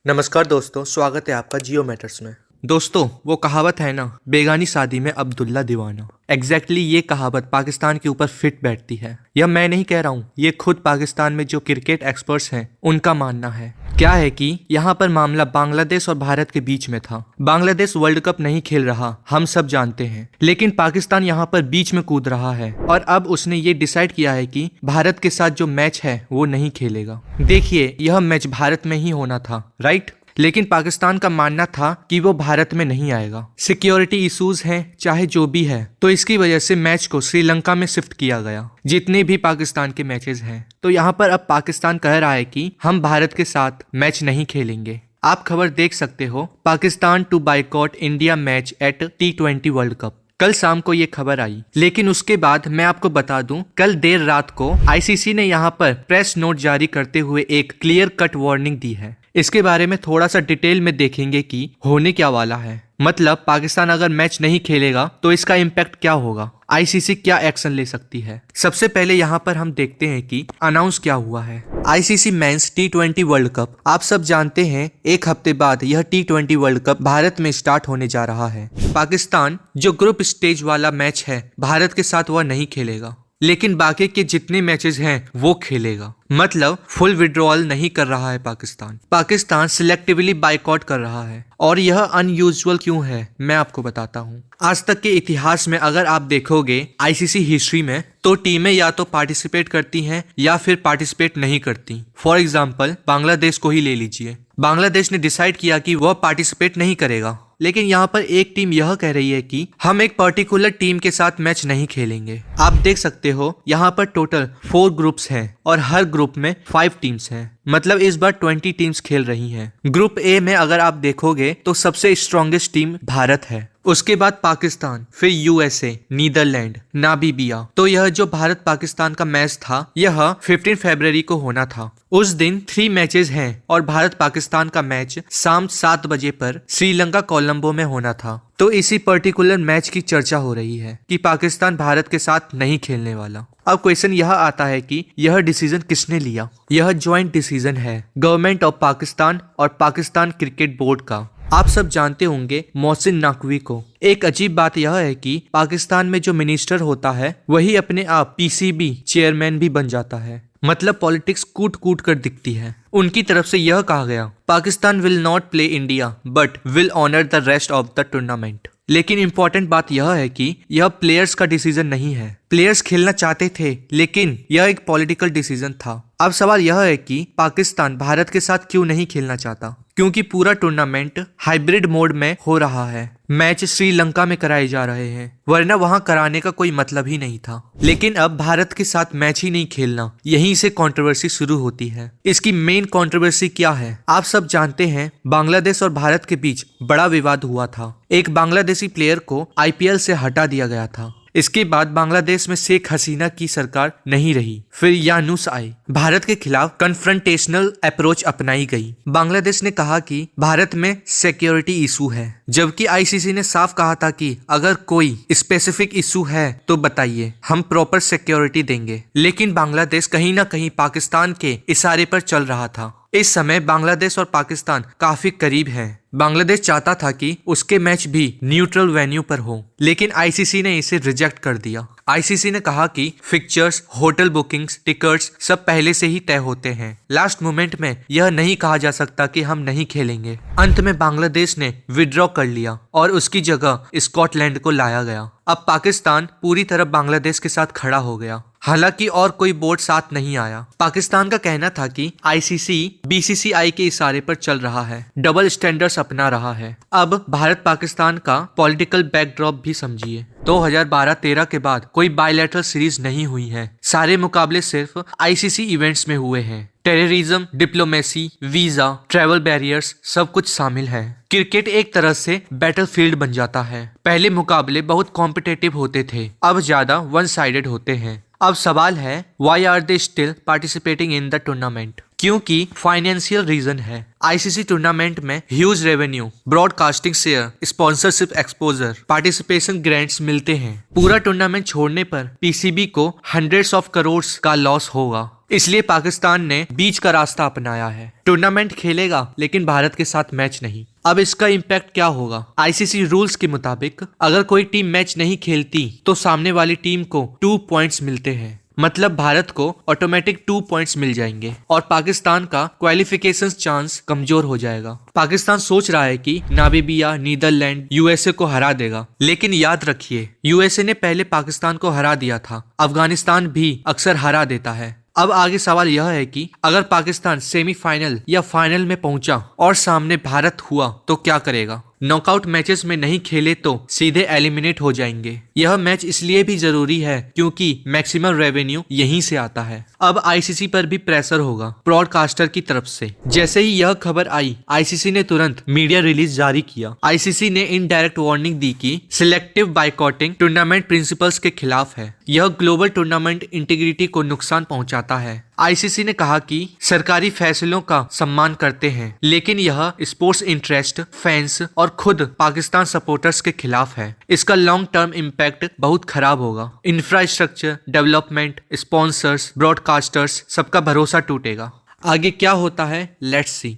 नमस्कार दोस्तों, स्वागत है आपका जियो मैटर्स में। दोस्तों, वो कहावत है ना, बेगानी शादी में अब्दुल्ला दीवाना। एग्जैक्टली ये कहावत पाकिस्तान के ऊपर फिट बैठती है। यह मैं नहीं कह रहा हूँ, ये खुद पाकिस्तान में जो क्रिकेट एक्सपर्ट्स हैं उनका मानना है। क्या है कि यहाँ पर मामला बांग्लादेश और भारत के बीच में था। बांग्लादेश वर्ल्ड कप नहीं खेल रहा, हम सब जानते हैं, लेकिन पाकिस्तान यहाँ पर बीच में कूद रहा है और अब उसने ये डिसाइड किया है कि भारत के साथ जो मैच है वो नहीं खेलेगा। देखिए, यह मैच भारत में ही होना था, राइट? लेकिन पाकिस्तान का मानना था कि वो भारत में नहीं आएगा। सिक्योरिटी इश्यूज हैं, चाहे जो भी है, तो इसकी वजह से मैच को श्रीलंका में शिफ्ट किया गया, जितने भी पाकिस्तान के मैचेस हैं। तो यहाँ पर अब पाकिस्तान कह रहा है कि हम भारत के साथ मैच नहीं खेलेंगे। आप खबर देख सकते हो, Pakistan to boycott India match at T20 world cup. कल शाम को ये खबर आई, लेकिन उसके बाद मैं आपको बता दूं, कल देर रात को आईसीसी ने यहाँ पर प्रेस नोट जारी करते हुए एक क्लियर कट वार्निंग दी है। इसके बारे में थोड़ा सा डिटेल में देखेंगे कि होने क्या वाला है। मतलब पाकिस्तान अगर मैच नहीं खेलेगा तो इसका इम्पैक्ट क्या होगा, आईसीसी क्या एक्शन ले सकती है। सबसे पहले यहाँ पर हम देखते हैं कि अनाउंस क्या हुआ है। ICC men's T20 world cup, आप सब जानते हैं एक हफ्ते बाद यह T20 वर्ल्ड कप भारत में स्टार्ट होने जा रहा है। पाकिस्तान जो ग्रुप स्टेज वाला मैच है भारत के साथ वह नहीं खेलेगा, लेकिन बाकी के जितने मैचेस हैं वो खेलेगा। मतलब फुल विड्रॉल नहीं कर रहा है पाकिस्तान सिलेक्टिवली बाइकआउट कर रहा है। और यह अनयूजुअल क्यों है, मैं आपको बताता हूँ। आज तक के इतिहास में अगर आप देखोगे आईसीसी हिस्ट्री में, तो टीमें या तो पार्टिसिपेट करती हैं या फिर पार्टिसिपेट नहीं करती। फॉर एग्जाम्पल बांग्लादेश को ही ले लीजिए। बांग्लादेश ने डिसाइड किया कि वह पार्टिसिपेट नहीं करेगा, लेकिन यहाँ पर एक टीम यह कह रही है कि हम एक पर्टिकुलर टीम के साथ मैच नहीं खेलेंगे। आप देख सकते हो यहाँ पर टोटल 4 ग्रुप्स हैं और हर ग्रुप में 5 टीम्स हैं। मतलब इस बार 20 टीम्स खेल रही हैं। ग्रुप ए में अगर आप देखोगे तो सबसे स्ट्रॉन्गेस्ट टीम भारत है, उसके बाद पाकिस्तान, फिर यूएसए, नीदरलैंड, नामीबिया। तो यह जो भारत पाकिस्तान का मैच था यह 15 फरवरी को होना था। उस दिन 3 मैचेस हैं और भारत पाकिस्तान का मैच शाम 7 बजे पर श्रीलंका कोलंबो में होना था। तो इसी पर्टिकुलर मैच की चर्चा हो रही है कि पाकिस्तान भारत के साथ नहीं खेलने वाला। अब क्वेश्चन यह आता है कि यह डिसीजन किसने लिया। यह ज्वाइंट डिसीजन है गवर्नमेंट ऑफ पाकिस्तान और पाकिस्तान क्रिकेट बोर्ड का। आप सब जानते होंगे मोहसिन नकवी को। एक अजीब बात यह है कि पाकिस्तान में जो मिनिस्टर होता है वही अपने आप पीसीबी चेयरमैन भी बन जाता है। मतलब पॉलिटिक्स कूट कूट कर दिखती है। उनकी तरफ से यह कहा गया, Pakistan will not play India but will honour the rest of the tournament. लेकिन इंपॉर्टेंट बात यह है कि यह प्लेयर्स का डिसीजन नहीं है। प्लेयर्स खेलना चाहते थे, लेकिन यह एक पॉलिटिकल डिसीजन था। अब सवाल यह है कि पाकिस्तान भारत के साथ क्यों नहीं खेलना चाहता, क्योंकि पूरा टूर्नामेंट हाइब्रिड मोड में हो रहा है। मैच श्रीलंका में कराए जा रहे हैं, वरना वहां कराने का कोई मतलब ही नहीं था। लेकिन अब भारत के साथ मैच ही नहीं खेलना, यहीं से कंट्रोवर्सी शुरू होती है। इसकी मेन कंट्रोवर्सी क्या है, आप सब जानते हैं। बांग्लादेश और भारत के बीच बड़ा विवाद हुआ था। एक बांग्लादेशी प्लेयर को आईपीएल से हटा दिया गया था। इसके बाद बांग्लादेश में शेख हसीना की सरकार नहीं रही, फिर यानूस आई। भारत के खिलाफ कन्फ्रंटेशनल अप्रोच अपनाई गई। बांग्लादेश ने कहा कि भारत में सिक्योरिटी इशू है, जबकि आईसीसी ने साफ कहा था कि अगर कोई स्पेसिफिक इशू है तो बताइए, हम प्रॉपर सिक्योरिटी देंगे। लेकिन बांग्लादेश कहीं ना कहीं पाकिस्तान के इशारे पर चल रहा था। इस समय बांग्लादेश और पाकिस्तान काफी करीब हैं। बांग्लादेश चाहता था कि उसके मैच भी न्यूट्रल वेन्यू पर हो, लेकिन आईसीसी ने इसे रिजेक्ट कर दिया। आईसीसी ने कहा कि फिक्चर्स, होटल बुकिंग्स, टिकट्स सब पहले से ही तय होते हैं। लास्ट मोमेंट में यह नहीं कहा जा सकता कि हम नहीं खेलेंगे। अंत में बांग्लादेश ने विड्रॉ कर लिया और उसकी जगह स्कॉटलैंड को लाया गया। अब पाकिस्तान पूरी तरह बांग्लादेश के साथ खड़ा हो गया। हालांकि और कोई बोर्ड साथ नहीं आया। पाकिस्तान का कहना था कि आईसीसी बीसीसीआई के इशारे पर चल रहा है, डबल स्टैंडर्ड्स अपना रहा है। अब भारत पाकिस्तान का पॉलिटिकल बैकड्रॉप भी समझिए। 2012-13 के बाद कोई बायलैटरल सीरीज नहीं हुई है। सारे मुकाबले सिर्फ आईसीसी इवेंट्स में हुए हैं। Terrorism, diplomacy, visa, travel barriers सब कुछ शामिल है। क्रिकेट एक तरह से बैटलफील्ड बन जाता है। पहले मुकाबले बहुत कॉम्पिटिटिव होते थे, अब ज्यादा वन साइडेड होते हैं। अब सवाल है, why are they still participating in the tournament? क्योंकि फाइनेंशियल रीजन है। आईसीसी टूर्नामेंट में huge revenue, broadcasting share, sponsorship exposure, participation grants मिलते हैं। पूरा टूर्नामेंट छोड़ने पर पीसीबी को हंड्रेड्स ऑफ करोड़ का लॉस होगा। इसलिए पाकिस्तान ने बीच का रास्ता अपनाया है। टूर्नामेंट खेलेगा लेकिन भारत के साथ मैच नहीं। अब इसका इम्पैक्ट क्या होगा? आईसीसी रूल्स के मुताबिक अगर कोई टीम मैच नहीं खेलती तो सामने वाली टीम को 2 पॉइंट्स मिलते हैं। मतलब भारत को ऑटोमेटिक 2 पॉइंट्स मिल जाएंगे और पाकिस्तान का क्वालिफिकेशन चांस कमजोर हो जाएगा। पाकिस्तान सोच रहा है कि नामीबिया, नीदरलैंड, यूएसए को हरा देगा, लेकिन याद रखिए यूएसए ने पहले पाकिस्तान को हरा दिया था। अफगानिस्तान भी अक्सर हरा देता है। अब आगे सवाल यह है कि अगर पाकिस्तान सेमीफाइनल या फाइनल में पहुंचा और सामने भारत हुआ तो क्या करेगा? नॉकआउट मैचेस में नहीं खेले तो सीधे एलिमिनेट हो जाएंगे। यह मैच इसलिए भी जरूरी है क्योंकि मैक्सिमम रेवेन्यू यहीं से आता है। अब आईसीसी पर भी प्रेशर होगा ब्रॉडकास्टर की तरफ से। जैसे ही यह खबर आई, आईसीसी ने तुरंत मीडिया रिलीज जारी किया। आईसीसी ने इनडायरेक्ट वार्निंग दी कि सिलेक्टिव बाइकॉटिंग टूर्नामेंट प्रिंसिपल्स के खिलाफ है। यह ग्लोबल टूर्नामेंट इंटीग्रिटी को नुकसान पहुंचाता है। आईसीसी ने कहा कि सरकारी फैसलों का सम्मान करते हैं, लेकिन यह स्पोर्ट्स इंटरेस्ट, फैंस और खुद पाकिस्तान सपोर्टर्स के खिलाफ है। इसका लॉन्ग टर्म इम्पैक्ट बहुत खराब होगा। इंफ्रास्ट्रक्चर, डेवलपमेंट, स्पॉन्सर्स, ब्रॉडकास्टर्स, सबका भरोसा टूटेगा। आगे क्या होता है, लेट्स सी।